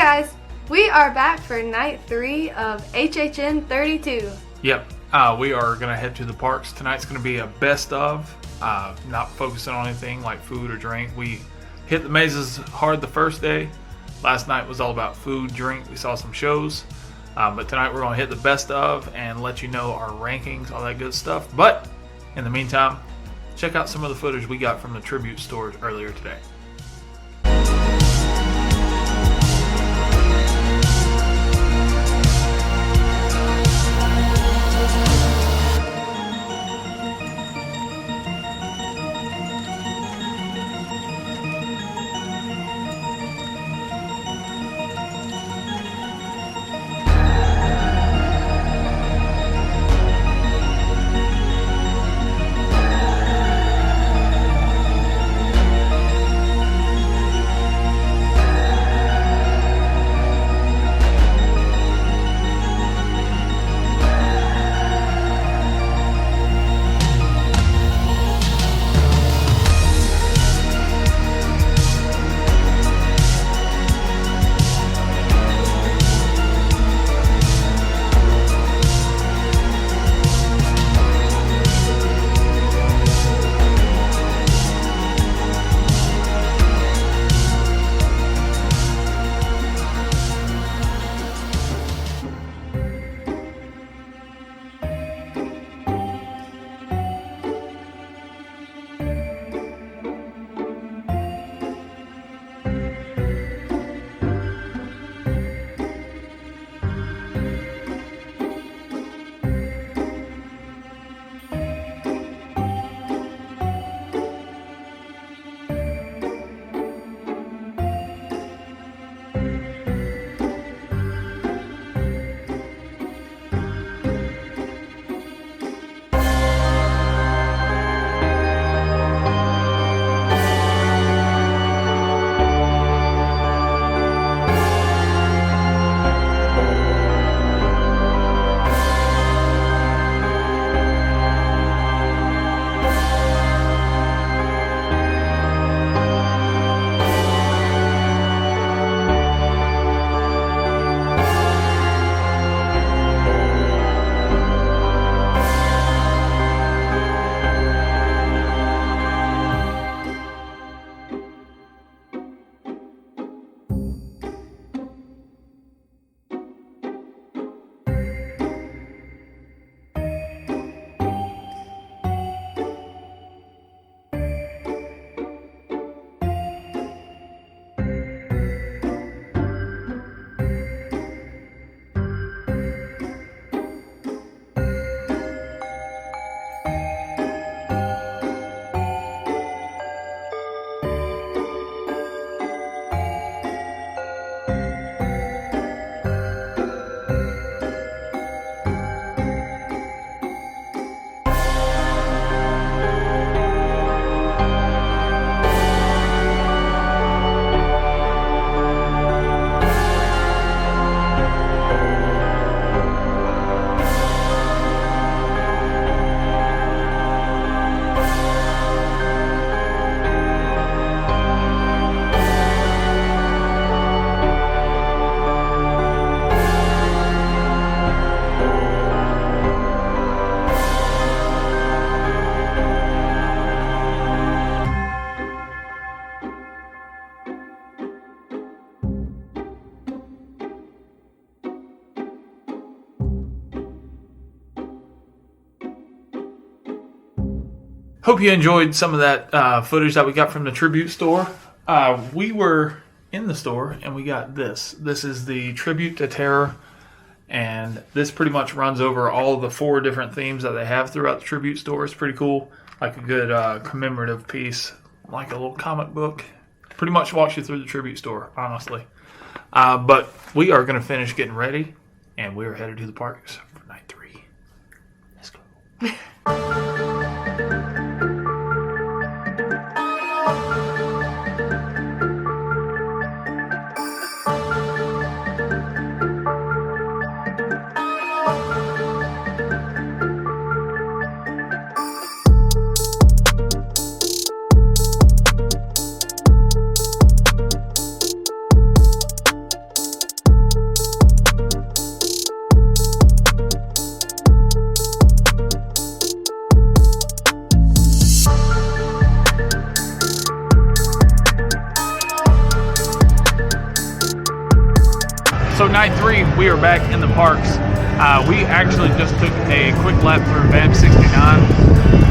guys, we are back for night 3 of HHN 32. Yep, we are going to head to the parks. Tonight's going to be a best of, not focusing on anything like food or drink. We hit the mazes hard the first day. Last night was all about food, drink. We saw some shows. But tonight we're going to hit the best of and let you know our rankings, all that good stuff. But in the meantime, check out some of the footage we got from the tribute stores earlier today. Hope you enjoyed some of that footage that we got from the tribute store. We were in the store and we got this. This is the Tribute to Terror, and this pretty much runs over all of the 4 different themes that they have throughout the tribute store. It's pretty cool, like a good commemorative piece, like a little comic book. Pretty much walks you through the tribute store, honestly. But we are going to finish getting ready, and we are headed to the parks for night 3. Let's go. So night 3, we are back in the parks. We actually just took a quick lap through Vamp 69.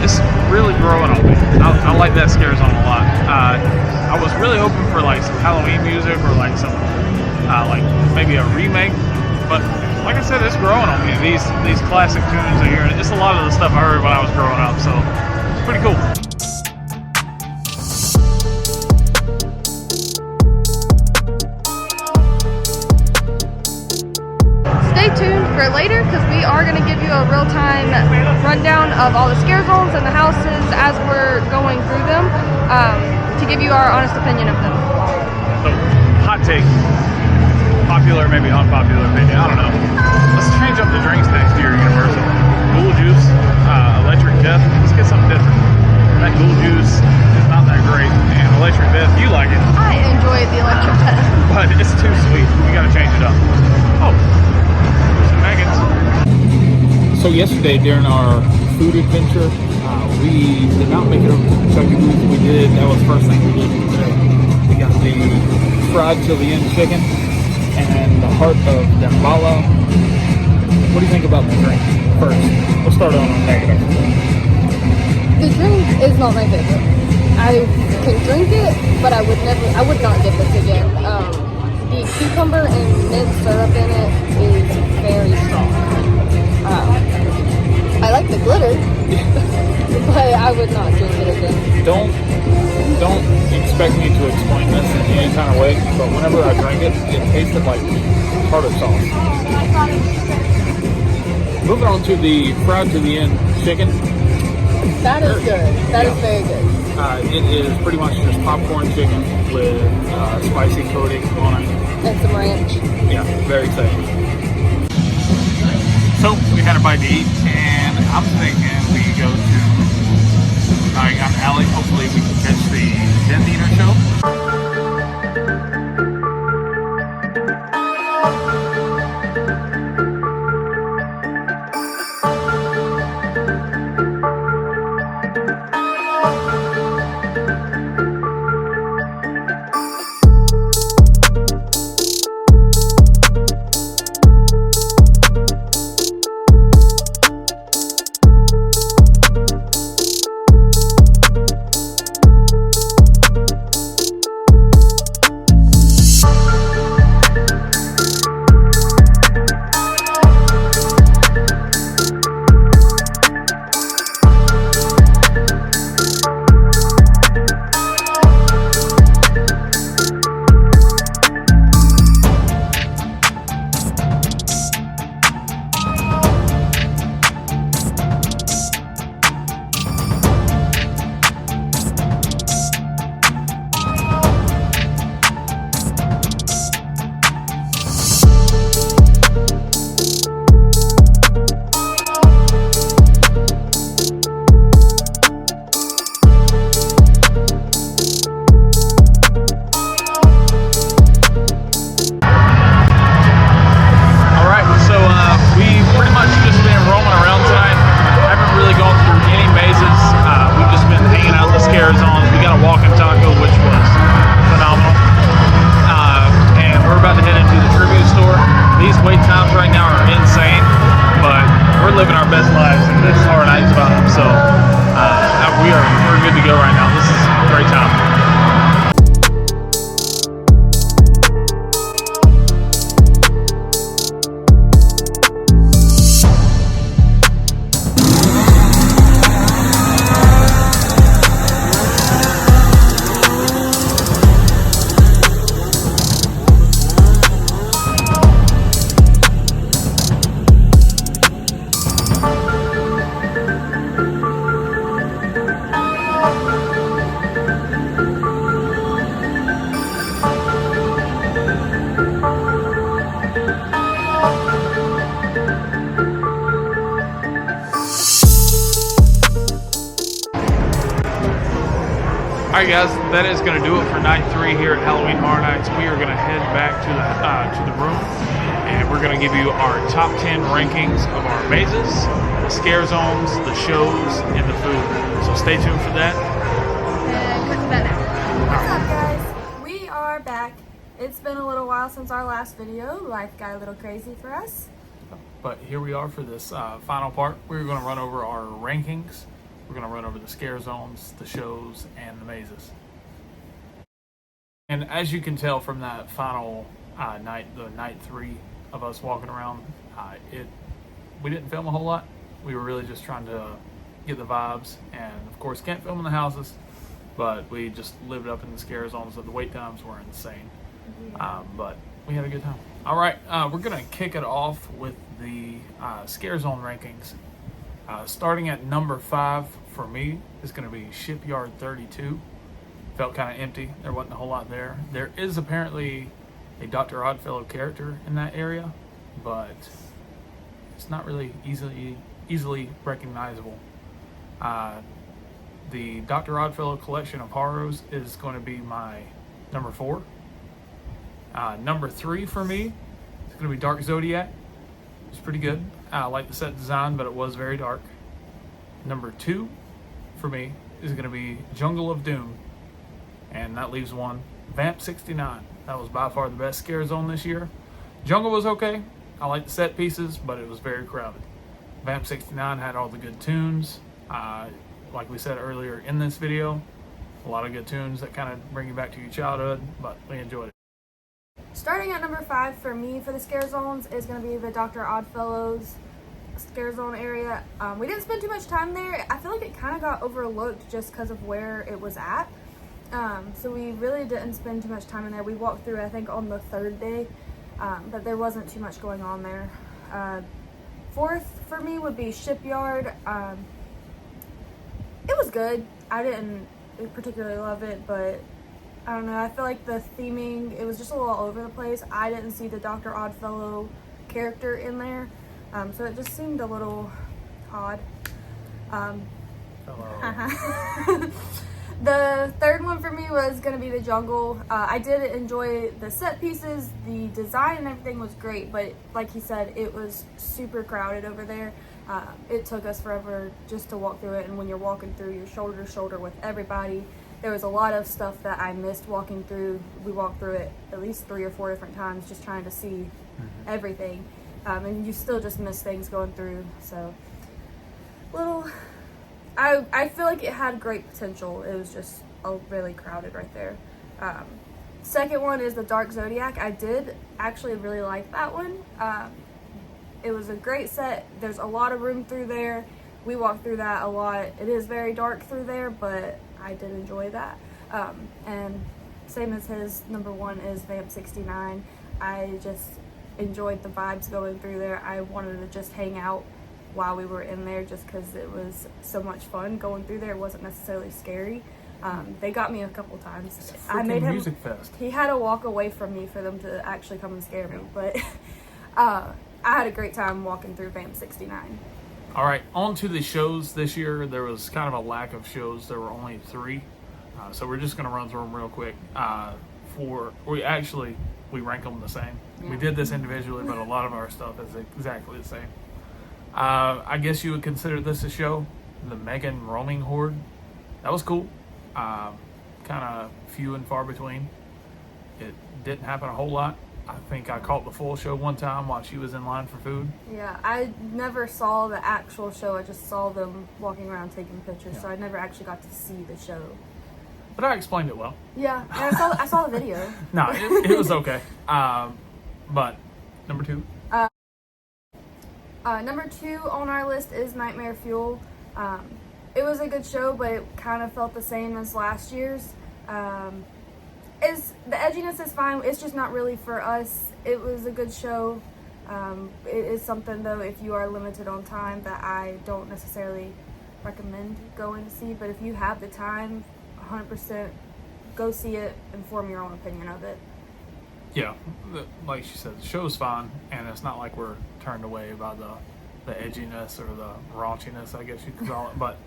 It's really growing on me. I like that scare zone a lot. I was really hoping for like some Halloween music or like some like maybe a remake, but like I said, it's growing on me. These classic tunes I hear, and just a lot of the stuff I heard when I was growing up. So it's pretty cool. Stay tuned for later because we are going to give you a real-time rundown of all the scare zones and the houses as we're going through them to give you our honest opinion of them. So, hot take. Popular, maybe unpopular opinion. I don't know. Let's change up the drinks next year, Universal. Ghoul juice, electric death. Let's get something different. That ghoul juice is not that great, and electric death, you like it. I enjoy the electric death. But it's too sweet. We got to change it up. Oh. So yesterday during our food adventure, we did not make it over to the Chuck E. Cheese. We did, that was the first thing we did today. We got the fried till the end chicken and the heart of Dambala. What do you think about the drink first? We'll start on a negative. The drink is not my favorite. I can drink it, but I would not get this again. The cucumber and mint syrup in it is very strong. I like the glitter, but I would not drink it again. Don't expect me to explain this in any kind of way, but whenever I drank it, it tasted like tartar sauce. Moving on to the fried to the end chicken. That is good. That is very good. It is pretty much just popcorn chicken with spicy coating on it. And some ranch. Yeah, very exciting. So we had a bite to eat, and I'm thinking we go to an alley. Hopefully we can catch the Den Eater show. Alright guys, that is going to do it for night 3 here at Halloween Horror Nights. We are going to head back to the room, and we're going to give you our top 10 rankings of our mazes, the scare zones, the shows, and the food. So stay tuned for that. And cut to that now. What's up, guys? We are back, It's been a little while since our last video. Life got a little crazy for us. But here we are for this final part. We're going to run over our rankings. We're going to run over the scare zones, the shows, and the mazes. And as you can tell from that final night, the night 3 of us walking around, we didn't film a whole lot. We were really just trying to get the vibes, and of course can't film in the houses, but we just lived up in the scare zones, so the wait times were insane. But we had a good time. All right, we're gonna kick it off with the scare zone rankings. Starting at number 5 for me is gonna be Shipyard 32. Felt kind of empty. There wasn't a whole lot there. There is apparently a Dr. Oddfellow character in that area, but it's not really easily recognizable. The Dr. Oddfellow collection of horrors is going to be my number 4. Number 3 for me is going to be Dark Zodiac. It's pretty good. I like the set design, but it was very dark. Number 2 for me is going to be Jungle of Doom, and that leaves one, Vamp 69. That was by far the best scare zone this year. Jungle was okay. I like the set pieces, but it was very crowded. Vamp 69 had all the good tunes. Like we said earlier in this video, a lot of good tunes that kind of bring you back to your childhood, but we enjoyed it. Starting at number 5 for me for the scare zones is going to be the Dr. Oddfellows scare zone area. We didn't spend too much time there. I feel like it kind of got overlooked just because of where it was at. So we really didn't spend too much time in there. We walked through, I think, on the 3rd day, but there wasn't too much going on there. 4th for me would be Shipyard. It was good. I didn't particularly love it, but I don't know. I feel like the theming, it was just a little all over the place. I didn't see the Dr. Oddfellow character in there, so it just seemed a little odd. The 3rd one for me was going to be the Jungle. I did enjoy the set pieces. The design and everything was great, but like he said, it was super crowded over there. It took us forever just to walk through it, and when you're walking through, you're shoulder to shoulder with everybody. There was a lot of stuff that I missed walking through. We walked through it at least 3 or 4 different times just trying to see everything. And you still just miss things going through. So, I feel like it had great potential. It was just really crowded right there. Second one is the Dark Zodiac. I did actually really like that one. It was a great set. There's a lot of room through there. We walked through that a lot. It is very dark through there, but I did enjoy that. And same as his, number 1 is Vamp 69. I just enjoyed the vibes going through there. I wanted to just hang out while we were in there just because it was so much fun going through there. It wasn't necessarily scary. They got me a couple times. I made him music fest. He had to walk away from me for them to actually come and scare me, but I had a great time walking through Vamp 69. All right, on to the shows this year. There was kind of a lack of shows. There were only 3. So we're just going to run through them real quick. We rank them the same. Yeah. We did this individually, but a lot of our stuff is exactly the same. I guess you would consider this a show. The Megan Roaming Horde. That was cool. Kind of few and far between. It didn't happen a whole lot. I think I caught the full show one time while she was in line for food. Yeah, I never saw the actual show. I just saw them walking around taking pictures, so I never actually got to see the show. But I explained it well. Yeah, and I saw the video. No, it was okay. But number 2? Number 2 on our list is Nightmare Fuel. It was a good show, but it kind of felt the same as last year's. The edginess is fine. It's just not really for us. It was a good show. It is something, though, if you are limited on time, that I don't necessarily recommend going to see. But if you have the time, 100% go see it and form your own opinion of it. Yeah, like she said, the show's fine, and it's not like we're turned away by the edginess or the raunchiness, I guess you could call it. But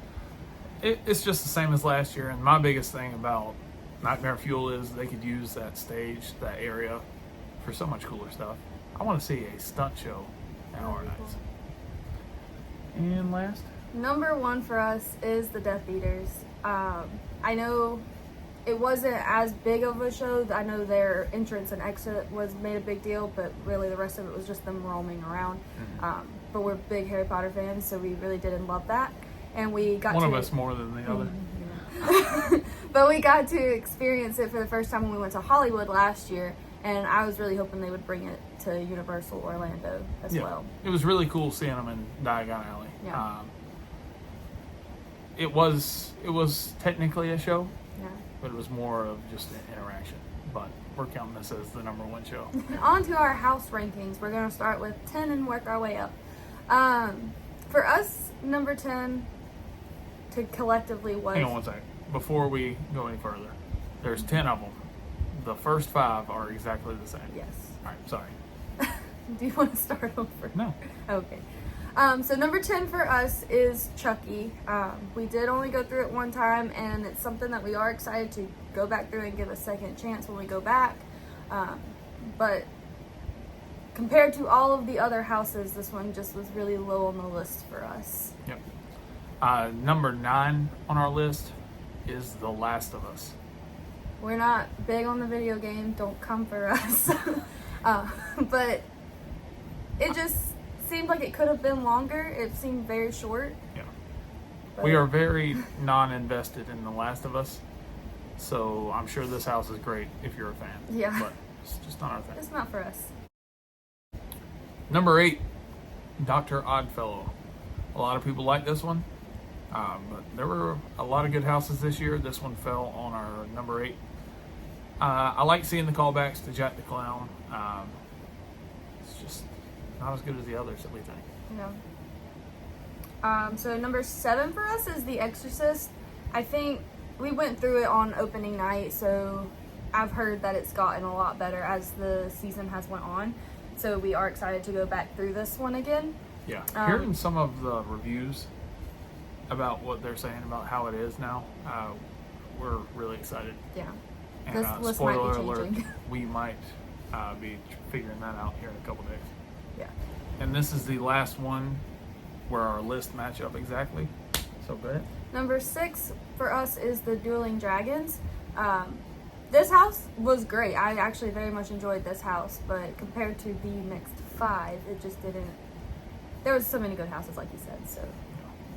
it's just the same as last year. And my biggest thing about Nightmare Fuel is they could use that stage, that area, for so much cooler stuff. I want to see a stunt show at Horror Nights. And last? Number 1 for us is the Death Eaters. I know it wasn't as big of a show. I know their entrance and exit was made a big deal, but really the rest of it was just them roaming around. But we're big Harry Potter fans, so we really did love that. And we got One of us more than the other. But we got to experience it for the first time when we went to Hollywood last year, and I was really hoping they would bring it to Universal Orlando as well. It was really cool seeing them in Diagon Alley. Yeah. It was technically a show, Yeah. but it was more of just an interaction. But we're counting this as the number one show. On to our house rankings. We're going to start with 10 and work our way up. For us, number 10 to collectively was... Hang on one second. Before we go any further, there's 10 of them. The first 5 are exactly the same. Yes. All right, sorry. Do you want to start over? No. Okay. So number 10 for us is Chucky. We did only go through it one time, and it's something that we are excited to go back through and give a second chance when we go back. But compared to all of the other houses, this one just was really low on the list for us. Yep. Number 9 on our list is The Last of Us. We're not big on the video game. Don't come for us. But it just seemed like it could have been longer. It seemed very short. Yeah. But We are very non-invested in The Last of Us, so I'm sure this house is great if you're a fan. Yeah. But it's just not our thing. It's not for us. Number 8, Dr. Oddfellow. A lot of people like this one, but there were a lot of good houses this year. This one fell on our number 8. I like seeing the callbacks to Jack the Clown. It's just not as good as the others that we think. No. So number 7 for us is The Exorcist. I think we went through it on opening night, so I've heard that it's gotten a lot better as the season has went on. So we are excited to go back through this one again. Yeah. Hearing some of the reviews about what they're saying about how it is now, we're really excited. Yeah. And This list might be spoiler alert, changing. we might be figuring that out here in a couple days. Yeah. And this is the last one where our lists match up exactly. So go ahead. Number 6 for us is The Dueling Dragons. This house was great. I actually very much enjoyed this house, but compared to the next 5, it just didn't. There was so many good houses, like you said, so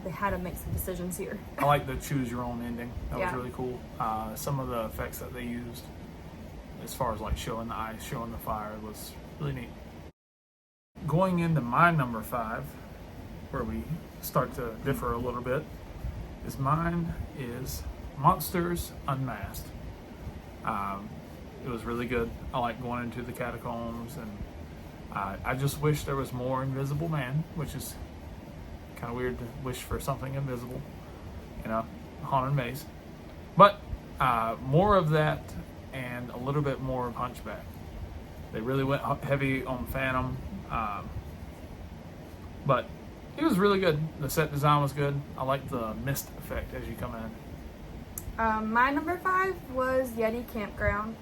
they had to make some decisions here. I like the choose your own ending. That Yeah. was really cool. Some of the effects that they used, as far as like showing the ice, showing the fire, was really neat. Going into my number 5, where we start to differ a little bit, is Monsters Unmasked. It was really good. I like going into the catacombs, and I just wish there was more Invisible Man, which is kind of weird to wish for something invisible, a haunted maze. But more of that and a little bit more of Hunchback. They really went heavy on Phantom, but it was really good. The set design was good. I like the mist effect as you come in. My number 5 was Yeti Campground.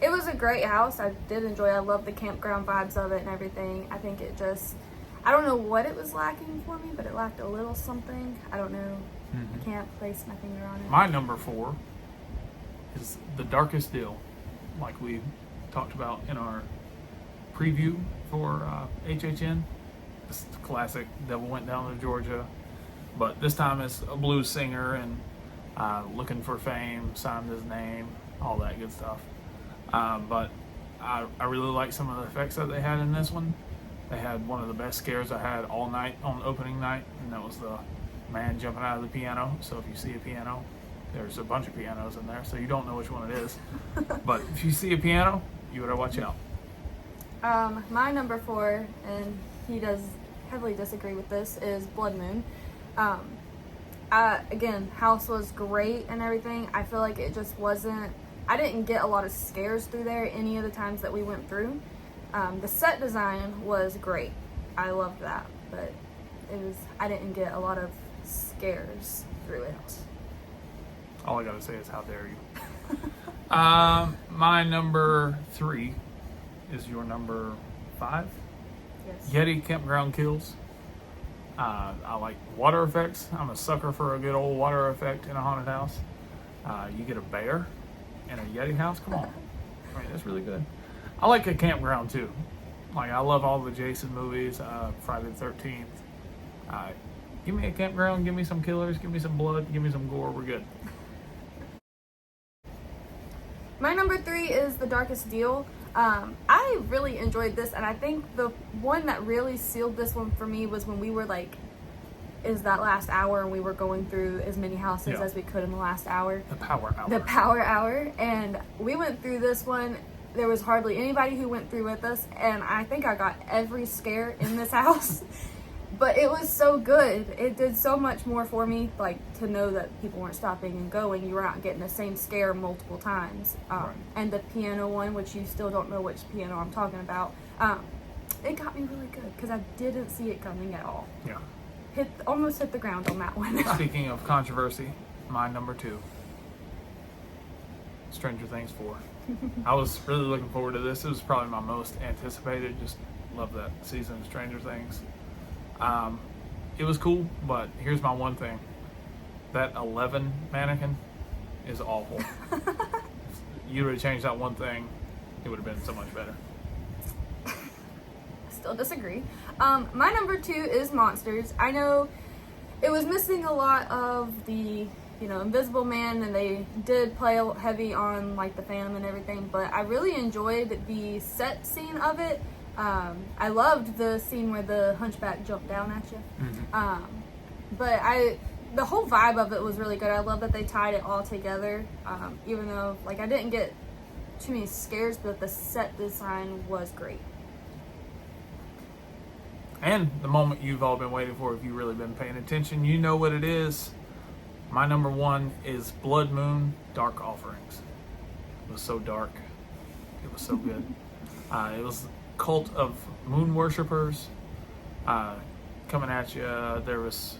It was a great house. I did enjoy it. I love the campground vibes of it and everything. I think it just, I don't know what it was lacking for me, but it lacked a little something. I don't know. I can't place my finger on it. My number 4 is The Darkest Deal, like we talked about in our preview for HHN. It's the classic Devil Went Down to Georgia, but this time it's a blues singer and looking for fame, signed his name, all that good stuff. But I really like some of the effects that they had in this one. They had one of the best scares I had all night on opening night, and that was the man jumping out of the piano. So if you see a piano, there's a bunch of pianos in there, so you don't know which one it is. But if you see a piano, you better watch out. My number 4, and he does heavily disagree with this, is Blood Moon. Again, house was great and everything. I feel like it just wasn't, I didn't get a lot of scares through there any of the times that we went through. The set design was great. I loved that, but I didn't get a lot of scares through it. All I gotta say is, how dare you? My number 3 is your number 5. Yes. Yeti Campground Kills. I like water effects. I'm a sucker for a good old water effect in a haunted house. You get a bear and a Yeti house. Come on. I mean, that's really good. I like a campground too. Like, I love all the Jason movies, Friday the 13th. Give me a campground, give me some killers, give me some blood, give me some gore, we're good. My number 3 is The Darkest Deal. I really enjoyed this, and I think the one that really sealed this one for me was when we were like, is that last hour, and we were going through as many houses as we could in the last hour. The power hour. The power hour. And we went through this one. There was hardly anybody who went through with us, and I think I got every scare in this house. But it was so good. It did so much more for me, like, to know that people weren't stopping and going. You were not getting the same scare multiple times. Right. And the piano one, which you still don't know which piano I'm talking about, it got me really good because I didn't see it coming at all. Yeah. Almost hit the ground on that one. Speaking of controversy, my number 2, Stranger Things 4. I was really looking forward to this. It was probably my most anticipated. Just love that season of Stranger Things. It was cool, but here's my one thing. That 11 mannequin is awful. If you would have changed that one thing, it would have been so much better. Still disagree. My number 2 is Monsters. I know it was missing a lot of the, Invisible Man, and they did play heavy on like the Phantom and everything, but I really enjoyed the set scene of it. I loved the scene where the hunchback jumped down at you. Mm-hmm. But the whole vibe of it was really good. I love that they tied it all together, even though like I didn't get too many scares, but the set design was great. And the moment you've all been waiting for, if you've really been paying attention, you know what it is. My number 1 is Blood Moon Dark Offerings. It was so dark. It was so good. It was a cult of moon worshippers coming at you. There was,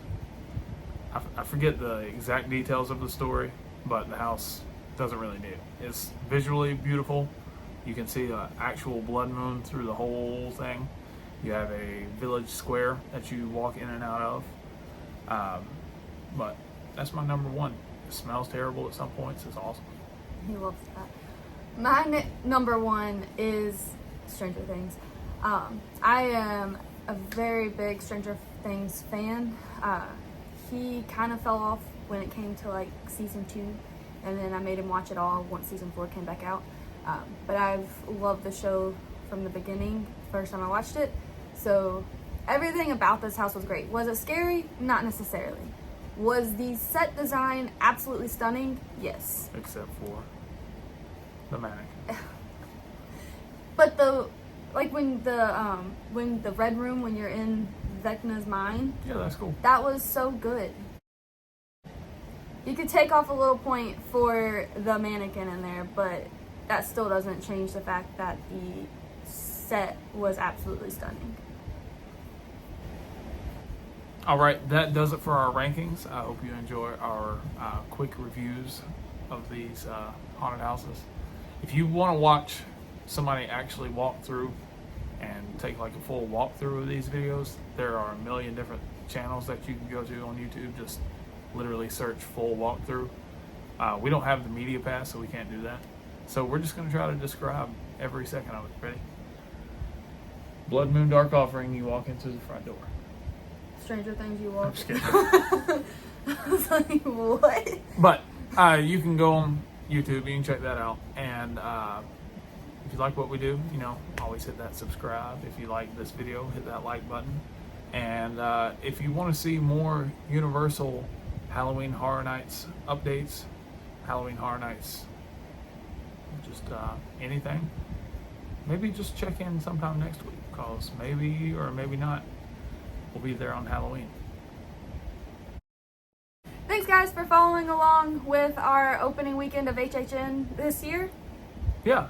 I forget the exact details of the story, but the house doesn't really need it. It's visually beautiful. You can see an actual blood moon through the whole thing. You have a village square that you walk in and out of. But that's my number 1. It smells terrible at some points. It's awesome. He loves that. My number 1 is Stranger Things. I am a very big Stranger Things fan. He kind of fell off when it came to like season 2, and then I made him watch it all once season 4 came back out. But I've loved the show from the beginning, first time I watched it. So everything about this house was great. Was it scary? Not necessarily. Was the set design absolutely stunning? Yes. Except for the mannequin. But when the red room, when you're in Vecna's mind. Yeah, that's cool. That was so good. You could take off a little point for the mannequin in there, but that still doesn't change the fact that the set was absolutely stunning. All right, that does it for our rankings. I hope you enjoy our quick reviews of these haunted houses. If you want to watch somebody actually walk through and take like a full walkthrough of these videos, there are a million different channels that you can go to on YouTube. Just literally search full walkthrough. We don't have the media pass, so we can't do that. So we're just going to try to describe every second of it. Ready? Blood Moon Dark Offering, you walk into the front door. Stranger Things, you walk. I'm just kidding. I was like, what? But you can go on YouTube, you can check that out. And if you like what we do, always hit that subscribe. If you like this video, hit that like button. And if you want to see more Universal Halloween Horror Nights updates, Halloween Horror Nights, just anything, maybe just check in sometime next week, because maybe or maybe not, we'll be there on Halloween. Thanks guys for following along with our opening weekend of HHN this year. Yeah,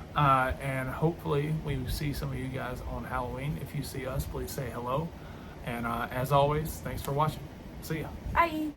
and hopefully we see some of you guys on Halloween. If you see us, please say hello. And as always, thanks for watching. See ya. Bye.